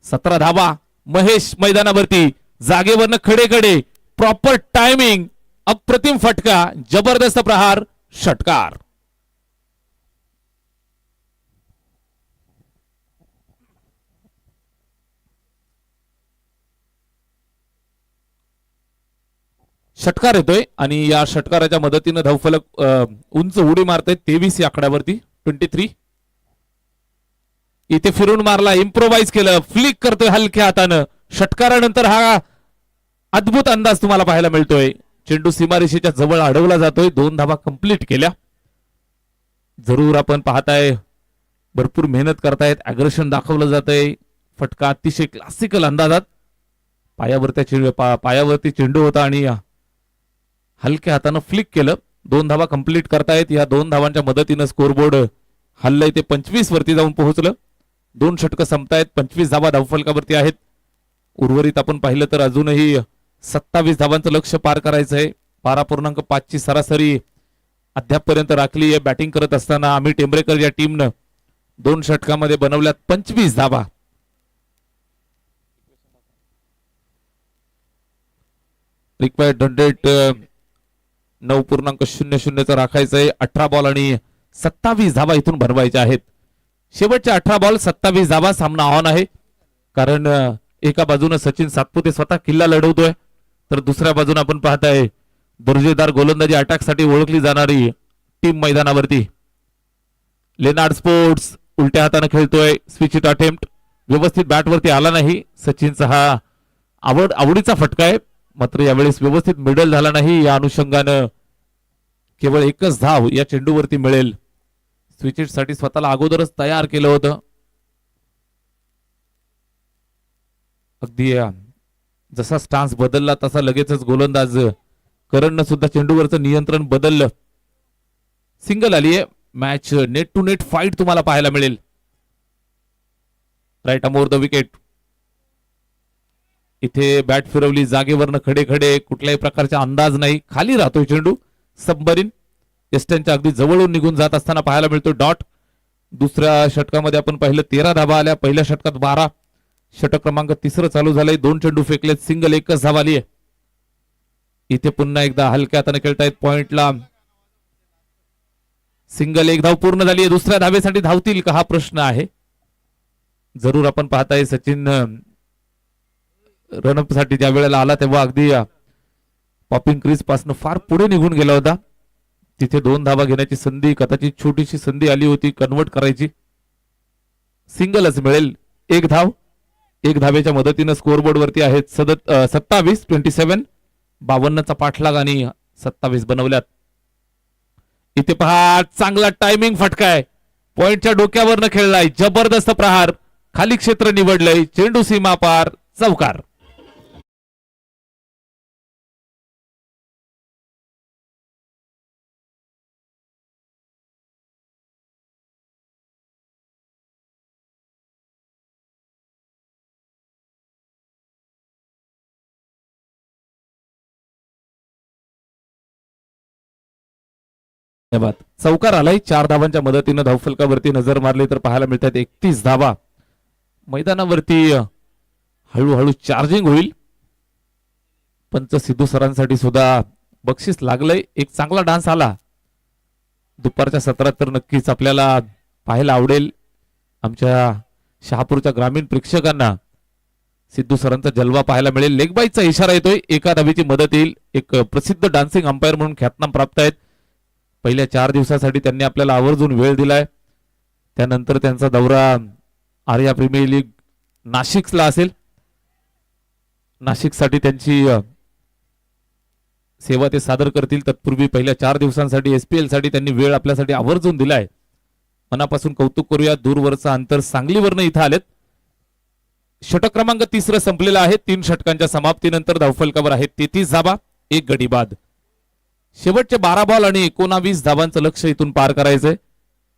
सतरा धावा. महेश मैदानावरती जागेवरनं खडे खडे, प्रॉपर टायमिंग, अप्रतिम फटका, जबरदस्त प्रहार, षटकार. षटकार येतोय आणि या षटकाराच्या मदतीनं धावफलक उंच उडी मारतोय 23 या आकड्यावरती. 23. इथे फिरून मारला, इम्प्रोवाइज केलं, फ्लिक करतोय हलक्या हातानं. षटकारानंतर हा अद्भुत अंदाज तुम्हाला पाहायला मिळतोय. चेंडू सीमारेषेच्या जवळ अडवला जातोय. 2 धावा कंप्लीट केल्या. जरूर आपण पाहताय भरपूर मेहनत करतायत, अग्रेशन दाखवलं जातंय. फटका अतिशय क्लासिकल अंदाजात पायावरती चेंडू होता आणि हलक्या हातानं फ्लिक केलं. 2 धावा कंप्लीट करतायत. या 2 धावांच्या मदतीनं स्कोरबोर्ड हल्लय ते 25 वरती जाऊन पोहोचलं. 2 षटकं संपतायत. 25 धावा धावफलकावरती आहेत. उर्वरित आपण पाहिलं तर अजूनही 27 धावांचं लक्ष पार करायचं आहे. 12.5 ची सरासरी अद्यापपर्यंत राखली आहे. बॅटिंग करत असताना अमित टेंबरेकर या टीमनं 2 षटकामध्ये बनवल्यात 25 धावा. रिक्वायर्ड रन रेट 9.00 राखायचं आहे. 18 बॉल आणि 27 धावा इथून बनवायच्या आहेत. शेवटच्या 18 बॉल 27 धावा. सामना ऑन आहे कारण एका बाजूने सचिन सातपुते स्वतः किल्ला लढवतोय तर दुसऱ्या बाजूने आपण पाहताय दर्जेदार गोलंदाजी अटॅक साठी ओळखली जाणारी टीम मैदानावरती. लेनार्ड स्पोर्ट्स उलट्या हाताने खेळतोय. स्विच इट अटेम्प्ट व्यवस्थित बॅटवरती आला नाही. सचिनचा हा आवडीचा फटका आहे, मात्र यावेळेस व्यवस्थित मिडल झाला नाही. या अनुषंगानं केवळ एकच धाव या चेंडूवरती मिळेल. स्विच इट साठी स्वतःला अगोदरच तयार केलं होतं. अगदी जसा स्टान्स बदलला तसा लगेचच गोलंदाज करणनं सुद्धा चेंडूवरचं नियंत्रण बदललं. सिंगल आली आहे. Match net to net fight तुम्हाला पाहायला मिळेल. राईट अमोर द विकेट. इथे बॅट फिरवली, जागेवरनं खडे खडे, कुठल्याही प्रकारचा अंदाज नाही. खाली राहतोय चेंडू. सबमरीन एस्टनच्या अगदी जवळून निघून जात असताना पाहायला मिळतो डॉट. दुसऱ्या षटकामध्ये आपण पाहिलं 13 धावा आल्या. पहिल्या षटकात 12. षटक क्रमांक 3 चालू झालंय. 2 चेंडू फेकलेत. सिंगल एकच धाव आली आहे. इथे पुन्हा एकदा हलक्या हाताने खेळतायत. पॉइंटला सिंगल, 1 धाव पूर्ण झाली आहे. दुसऱ्या धावेसाठी धावतील का हा प्रश्न आहे. जरूर आपण पाहताय सचिन रनअप साठी ज्या वेळेला आला तेव्हा अगदी पॉपिंग क्रीज पासून फार पुढे निघून गेला होता. तिथे 2 धावा घेण्याची संधी, कदाचित छोटीशी संधी आली होती कन्वर्ट करायची. सिंगलच मिळेल. 1 धाव. 1 धावेच्या मदतीनं स्कोरबोर्ड वरती आहेत 27. 52चा पाठलाग आणि 27 बनवल्यात. इथे पहा चांगला टायमिंग फटका आहे. पॉइंटच्या डोक्यावरनं खेळलाय. जबरदस्त प्रहार. खाली क्षेत्र निवडलंय. चेंडू सीमा पार. चौकार. धन्यवाद. चौकार आलाय. 4 धावांच्या मदतीनं धावफलकावरती नजर मारली तर पाहायला मिळतात 31 धावा. मैदानावरती हळूहळू चार्जिंग होईल. पंच सिद्धू सरांसाठी सुद्धा बक्षीस लागलंय. एक चांगला डान्स आला दुपारच्या सत्रात तर नक्कीच आपल्याला पाहायला आवडेल. आमच्या शहापूरच्या ग्रामीण प्रेक्षकांना सिद्धू सरांचा जलवा पाहायला मिळेल. लेग बाईचा इशारा येतोय. एका धावेची मदत येईल. एक प्रसिद्ध डान्सिंग अंपायर म्हणून ख्यातनाम प्राप्त आहेत. पहिल्या 4 दिवसासाठी त्यांनी आपल्याला आवर्जून वेळ दिलाय. त्यानंतर त्यांचा दौरा आर्या प्रीमियर लीग नाशिकला असेल. नाशिकसाठी त्यांची सेवा ते सादर करतील. तत्पूर्वी पहिल्या 4 दिवसांसाठी एसपीएल साठी त्यांनी वेळ आपल्यासाठी आवर्जून दिलाय. मनापासून कौतुक करूया. दूरवरचं अंतर सांगलीवरनं इथं आलेत. षटक क्रमांक 3 संपलेला आहे. 3 षटकांच्या समाप्तीनंतर धावफलकावर आहेत 33 धावा, 1 गडी बाद. शेवटचे 12 बॉल आणि 19 धावांचं लक्ष इथून पार करायचंय.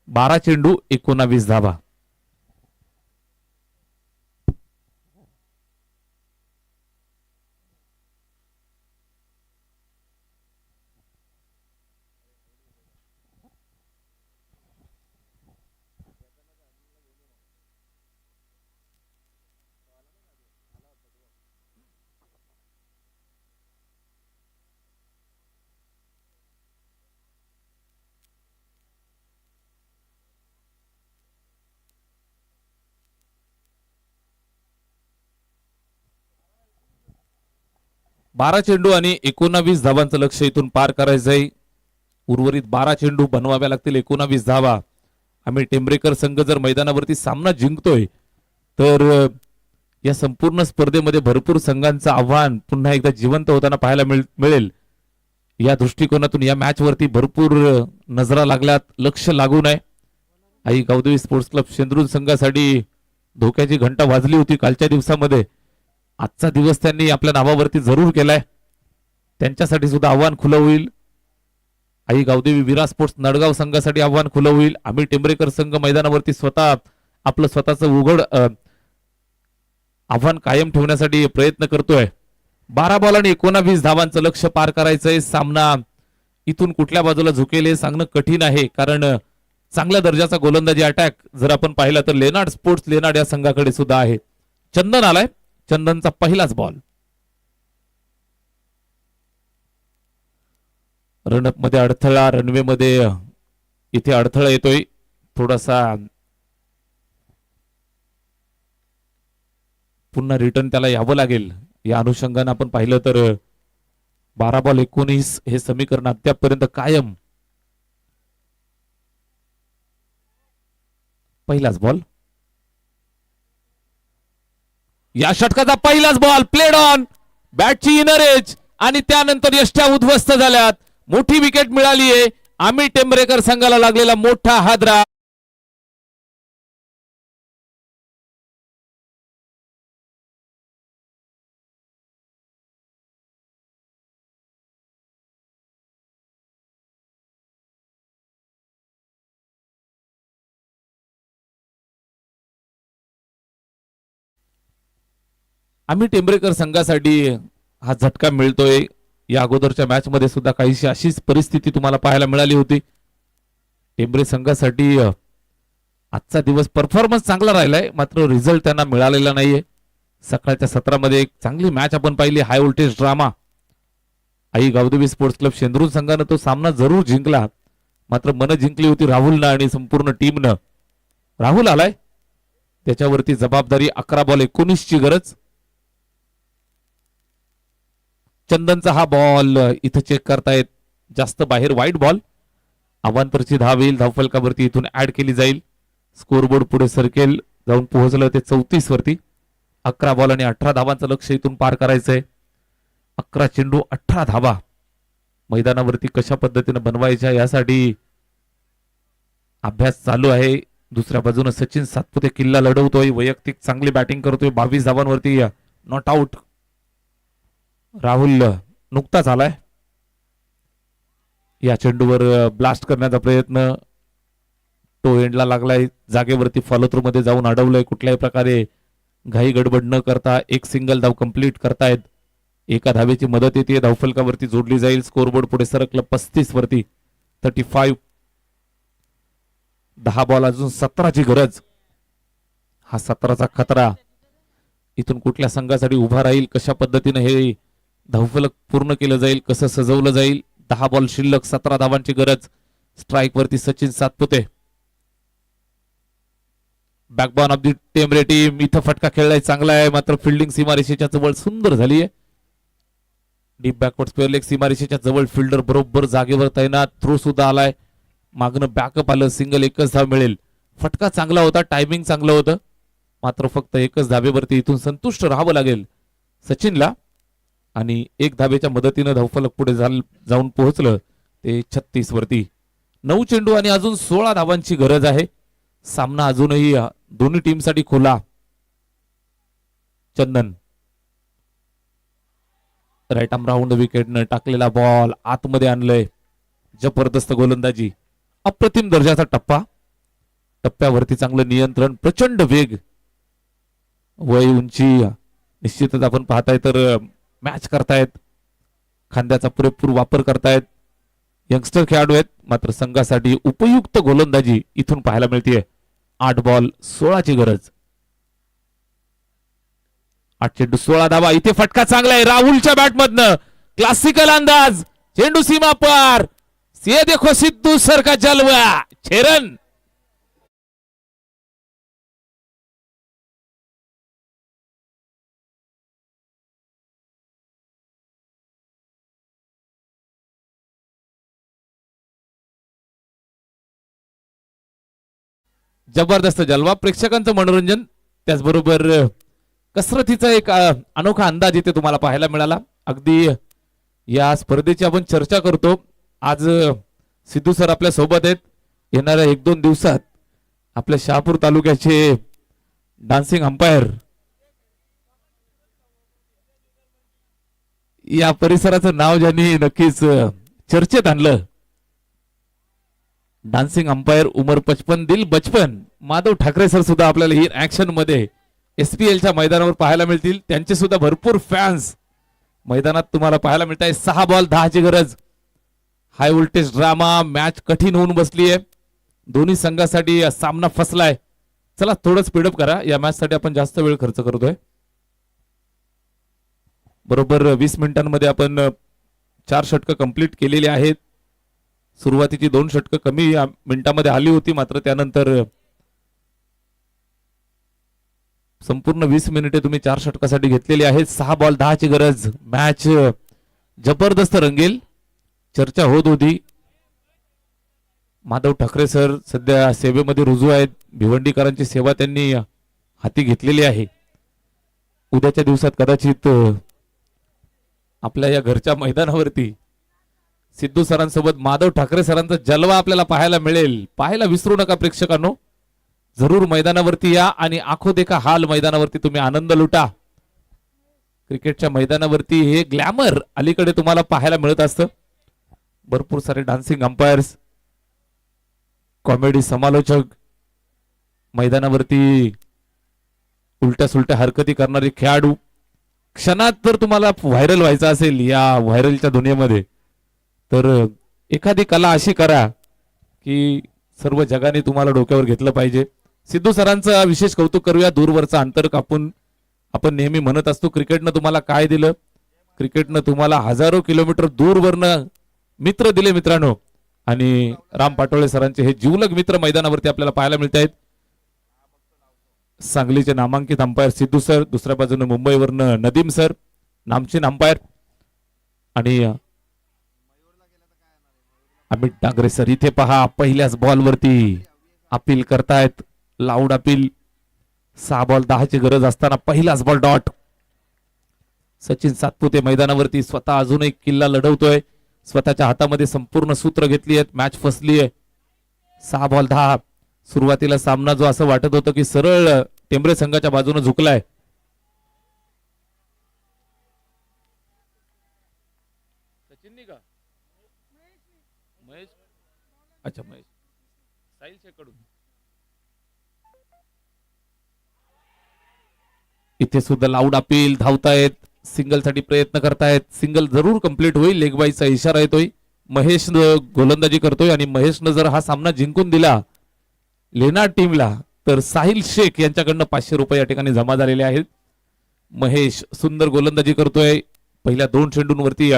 12 चेंडू 19 धावा. 12 चेंडू आणि 19 धावांचं लक्ष इथून पार करायचंय. उर्वरित 12 चेंडू बनवाव्या लागतील, 19 धावा. आम्ही टेंबरेकर संघ जर मैदानावरती सामना जिंकतोय तर या संपूर्ण स्पर्धेमध्ये भरपूर संघांचं आव्हान पुन्हा एकदा जिवंत होताना पाहायला मिळेल. या दृष्टिकोनातून या मॅच वरती भरपूर नजरा लागल्यात, लक्ष लागू नये. आई गावदेवी स्पोर्ट्स क्लब शेंद्रुल संघासाठी धोक्याची घंटा वाजली होती कालच्या दिवसामध्ये. आजचा दिवस त्यांनी आपल्या नावावरती जरूर केलाय. त्यांच्यासाठी सुद्धा आव्हान खुलं होईल. आई गावदेवी विरा स्पोर्ट्स नडगाव संघासाठी आव्हान खुलं होईल. आम्ही टेंबरेकर संघ मैदानावरती स्वतः आपलं स्वतःचं उघड आव्हान कायम ठेवण्यासाठी प्रयत्न करतोय. 12 बॉल आणि 19 धावांचं लक्ष पार करायचंय. सामना इथून कुठल्या बाजूला झुकेल हे सांगणं कठीण आहे, कारण चांगल्या दर्जाचा गोलंदाजी अटॅक जर आपण पाहिला तर लेनार्ड स्पोर्ट्स लेनार्ड या संघाकडे सुद्धा आहे. चंदन आलाय, चंदनचा पहिलाच बॉल. रनअप मध्ये अडथळा, रनवे मध्ये इथे अडथळा येतोय थोडासा. पुन्हा रिटर्न त्याला यावं लागेल. या अनुषंगाने आपण पाहिलं तर 12 बॉल 19 हे समीकरण अद्यापपर्यंत कायम. पहिलाच बॉल, या षटकाचा पहिलाच बॉल प्लेड ऑन. बॅटची इनर एज आणि त्यानंतर यष्ट्या उद्ध्वस्त झाल्यात. मोठी विकेट मिळाली आहे. आम्ही टेंबरेकर संघाला लागलेला मोठा हादरा. आम्ही टेंबरेकर संघासाठी हा झटका मिळतोय. या अगोदरच्या मॅच मध्ये सुद्धा काहीशी अशीच परिस्थिती तुम्हाला पाहायला मिळाली होती. टेंबरे संघासाठी आजचा दिवस परफॉर्मन्स चांगला राहिलाय, मात्र रिझल्ट त्यांना मिळालेला नाहीये. सकाळच्या सत्रामध्ये एक चांगली मॅच आपण पाहिली, हाय व्होल्टेज ड्रामा. आई गावदेवी स्पोर्ट्स क्लब शेंद्रुल संघानं तो सामना जरूर जिंकला, मात्र मन जिंकली होती राहुलनं आणि संपूर्ण टीमनं. राहुल आलाय, त्याच्यावरती जबाबदारी. 11 बॉल 19 ची गरज. चंदनचा हा बॉल इथं चेक करतायत, जास्त बाहेर, वाईट बॉल. अवांतरची धाव येईल, धावफलकावरती इथून ऍड केली जाईल. स्कोरबोर्ड पुढे सरकेल, जाऊन पोहोचलं ते 34 वरती. 11 बॉल आणि 18 धावांचं लक्ष इथून पार करायचंय. 11 चेंडू 18 धावा मैदानावरती कशा पद्धतीने बनवायच्या यासाठी अभ्यास चालू आहे. दुसऱ्या बाजूने सचिन सातपुते किल्ला लढवतोय, वैयक्तिक चांगली बॅटिंग करतोय. 22 धावांवरती नॉट आउट. राहुल नुकताच आलाय. या चेंडूवर ब्लास्ट करण्याचा प्रयत्न, तो एंडला लागलाय. जागेवरती फॉलो थ्रू मध्ये जाऊन अडवलंय. कुठल्याही प्रकारे घाई गडबड न करता एक सिंगल धाव कंप्लीट करतायत. एका धावेची मदत येते, धावफलकावरती जोडली जाईल. स्कोरबोर्ड पुढे सरकलं 35 वरती. 35. 10 बॉल अजून 17 ची गरज. हा 17चा खतरा इथून कुठल्या संघासाठी उभा राहील, कशा पद्धतीने हे धावफलक पूर्ण केलं जाईल, कसं सजवलं जाईल. 10 बॉल शिल्लक, 17 धावांची गरज. स्ट्राईक वरती Sachin Satpute, backbone of the Tembare team. इथं फटका खेळलाय, चांगला आहे, मात्र फिल्डिंग सीमारेषेच्या जवळ सुंदर झाली आहे. डीप बॅकवर्ड स्क्वेअर लेग सीमारेषेच्या जवळ, फिल्डर बरोबर जागेवर तैनात. थ्रो सुद्धा आलाय, मागणं बॅकअप आलं. सिंगल, एकच धाव मिळेल. फटका चांगला होता, टायमिंग चांगलं होतं, मात्र फक्त एकच धावेवरती इथून संतुष्ट राहावं लागेल सचिनला. आणि एक धावेच्या मदतीनं धावफलक पुढे जाऊन पोहोचलं ते 36 वरती. 9 चेंडू आणि अजून 16 धावांची गरज आहे. सामना अजूनही दोन्ही टीमसाठी खुला. चंदन राईट आर्म राऊंड विकेटनं टाकलेला बॉल आतमध्ये आणलंय. जबरदस्त गोलंदाजी, अप्रतिम दर्जाचा टप्पा. टप्प्यावरती चांगलं नियंत्रण, प्रचंड वेग, वय, उंची निश्चितच आपण पाहताय तर मॅच करतायत. खांद्याचा पुरेपूर वापर करतायत. यंगस्टर खेळाडू आहेत, मात्र संघासाठी उपयुक्त गोलंदाजी इथून पाहायला मिळते. 8 बॉल 16 ची गरज. 8 चेंडू 16 धावा. इथे फटका चांगला आहे राहुलच्या बॅटमधनं. क्लासिकल अंदाज, चेंडू सीमा पार. ये देखो सिद्धू सर का जलवा. 6 रन. जबरदस्त जलवा, प्रेक्षकांचं मनोरंजन, त्याचबरोबर कसरतीचा एक अनोखा अंदाज इथे तुम्हाला पाहायला मिळाला. अगदी या स्पर्धेची आपण चर्चा करतो. आज सिद्धू सर आपल्या सोबत आहेत. येणाऱ्या 1-2 दिवसात आपल्या शहापूर तालुक्याचे डान्सिंग अंपायर, या परिसराचं नाव ज्यांनी नक्कीच चर्चेत आणलं, डान्सिंग अंपायर उमर 55 दिल बचपन, माधव ठाकरे सर सुद्धा आपल्याला ही ऍक्शन मध्ये SPLच्या मैदानावर पाहायला मिळतील. त्यांचे सुद्धा भरपूर फॅन्स मैदानात तुम्हाला पाहायला मिळत आहे. 6 बॉल 10 ची गरज. हाय व्होल्टेज ड्रामा, मॅच कठीण होऊन बसली आहे. दोन्ही संघासाठी सामना फसलाय. चला थोडं स्पीडअप करा, या मॅच साठी आपण जास्त वेळ खर्च करतोय. बरोबर 20 मिनिटांमध्ये आपण 4 षटकं कंप्लीट केलेली आहेत. सुरुवातीची 2 षटकं कमी मिनिटांमध्ये आली होती, मात्र त्यानंतर संपूर्ण 20 मिनिटे तुम्ही 4 षटकासाठी घेतलेली आहेत. 6 बॉल 10 ची गरज. मॅच जबरदस्त रंगेल. चर्चा होत होती. माधव ठाकरे सर सध्या सेवेमध्ये रुजू आहेत. भिवंडीकरांची सेवा त्यांनी हाती घेतलेली आहे. उद्याच्या दिवसात कदाचित आपल्या या घरच्या मैदानावरती सिद्धू सरांसोबत माधव ठाकरे सरांचा जलवा आपल्याला पाहायला मिळेल. पाहायला विसरू नका प्रेक्षकांनो, जरूर मैदानावरती या आणि आखो देखा हाल मैदानावरती तुम्ही आनंद लुटा. क्रिकेटच्या मैदानावरती हे ग्लॅमर अलीकडे तुम्हाला पाहायला मिळत असतं. भरपूर सारे डान्सिंग अंपायर्स, कॉमेडी समालोचक, मैदानावरती उलट्या सुलट्या हरकती करणारे खेळाडू. क्षणात जर तुम्हाला व्हायरल व्हायचं असेल या व्हायरलच्या दुनियेमध्ये, तर एखादी कला अशी करा की सर्व जगाने तुम्हाला डोक्यावर घेतलं पाहिजे. सिद्धू सरांचं विशेष कौतुक करूया. दूरवरचा अंतर कापून आपण नेहमी म्हणत असतो, क्रिकेटनं तुम्हाला काय दिलं? क्रिकेटनं तुम्हाला हजारो किलोमीटर दूरवरनं मित्र दिले मित्रांनो. आणि राम पाटोळे सरांचे हे जीवलग मित्र मैदानावरती आपल्याला पाहायला मिळत आहेत. सांगलीचे नामांकित अंपायर सिद्धू सर, दुसऱ्या बाजूने मुंबईवरनं नदीम सर, नामचीन अंपायर, आणि अमित डांगरे सर. इथे पहा, पहिल्याच बॉलवरती अपील करतायत, लाऊड अपील. 6 बॉल 10 ची गरज असताना पहिलाच बॉल डॉट. सचिन सातपुते मैदानावरती स्वतः अजून एक किल्ला लढवतोय. स्वतःच्या हातामध्ये संपूर्ण सूत्र घेतली आहेत. मॅच फसली आहे. 6 बॉल 10. सुरुवातीला सामना जो असं वाटत होतं की सरळ टेंबरे संघाच्या बाजूने झुकलाय. सचिन का महेश, अच्छा महेश साहिल शेकडून. इथे सुद्धा लाऊड अपील. धावतायत, सिंगल साठी प्रयत्न करतायत. सिंगल जरूर कंप्लीट होईल. लेग बाईचा इशारा येतोय. महेश गोलंदाजी करतोय आणि महेशनं जर हा सामना जिंकून दिला लेनार्ड टीमला, तर साहिल शेख यांच्याकडनं 500 रुपये या ठिकाणी जमा झालेले आहेत. महेश सुंदर गोलंदाजी करतोय. पहिल्या 2 चेंडूंवरती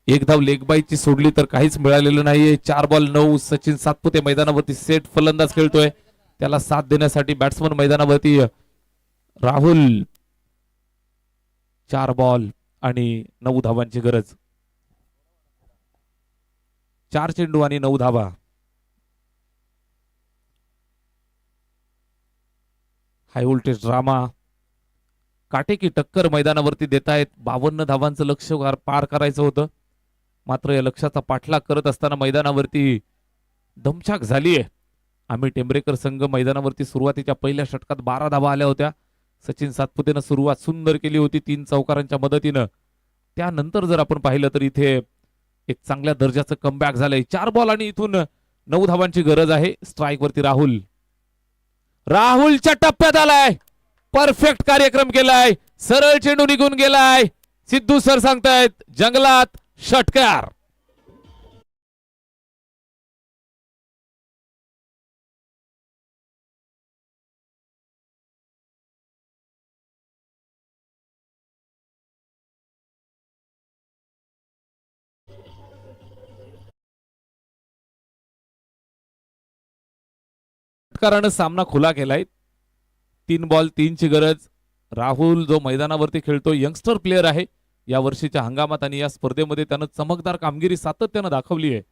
एक धाव लेग बाईची सोडली तर काहीच मिळालेलं नाहीये. 4 बॉल 9. सचिन सातपुते मैदानावरती सेट फलंदाज खेळतोय. त्याला साथ देण्यासाठी बॅट्समन मैदानावरती राहुल. 4 बॉल आणि 9 धावांची गरज. 4 चेंडू आणि 9 धावा. हाय व्होल्टेज ड्रामा, काटेकी टक्कर मैदानावरती देतायत. 52 धावांचं लक्ष पार करायचं होतं, मात्र या लक्ष्याचा पाठलाग करत असताना मैदानावरती दमछाक झालीय. आम्ही टेंबरेकर संघ मैदानावरती सुरुवातीच्या पहिल्या षटकात 12 धावा आल्या होत्या. सचिन सातपुतेनं सुरुवात सुंदर केली होती 3 चौकारांच्या मदतीनं. त्यानंतर जर आपण पाहिलं तर इथे एक चांगल्या दर्जाचं कमबॅक झालंय. 4 बॉल आणि इथून 9 धावांची गरज आहे. स्ट्राईक वरती राहुल. राहुलच्या टप्प्यात आलाय. परफेक्ट कार्यक्रम केलाय. सरळ चेंडू निघून गेलाय. सिद्धू सर सांगतायत जंगलात षटकार. षटकारानं सामना खुला केलाय. 3 बॉल 3 ची गरज. राहुल जो मैदानावरती खेळतो यंगस्टर प्लेअर आहे. या वर्षीच्या हंगामात आणि या स्पर्धेमध्ये त्यानं चमकदार कामगिरी सातत्यानं दाखवली आहे.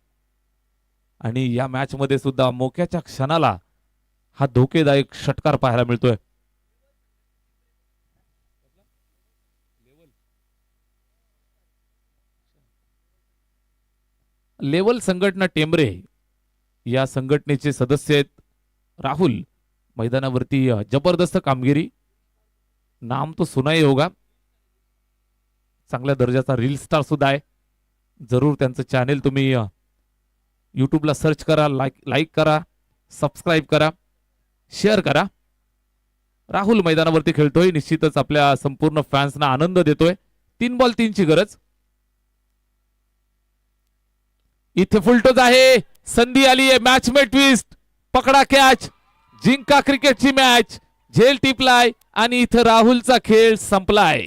आणि या मॅच मध्ये सुद्धा मोक्याच्या क्षणाला हा धोकेदायक षटकार पाहायला मिळतोय. लेवल संघटना टेंबरे या संघटनेचे सदस्य आहेत राहुल. मैदानावरती जबरदस्त कामगिरी, नाम तो सुना ही होगा. चांगल्या दर्जाचा रील स्टार सुद्धा आहे. जरूर त्यांचं चॅनेल तुम्ही यूट्यूबला सर्च करा, लाईक करा, सबस्क्राईब करा, शेअर करा. राहुल मैदानावरती खेळतोय, निश्चितच आपल्या संपूर्ण फॅन्सना आनंद देतोय. 3 बॉल 3 ची गरज. इथे फुलटोज आहे, संधी आली आहे, मॅच में ट्विस्ट, पकडा कॅच, जिंका क्रिकेटची मॅच, झेल टिपलाय आणि इथं राहुलचा खेळ संपलाय.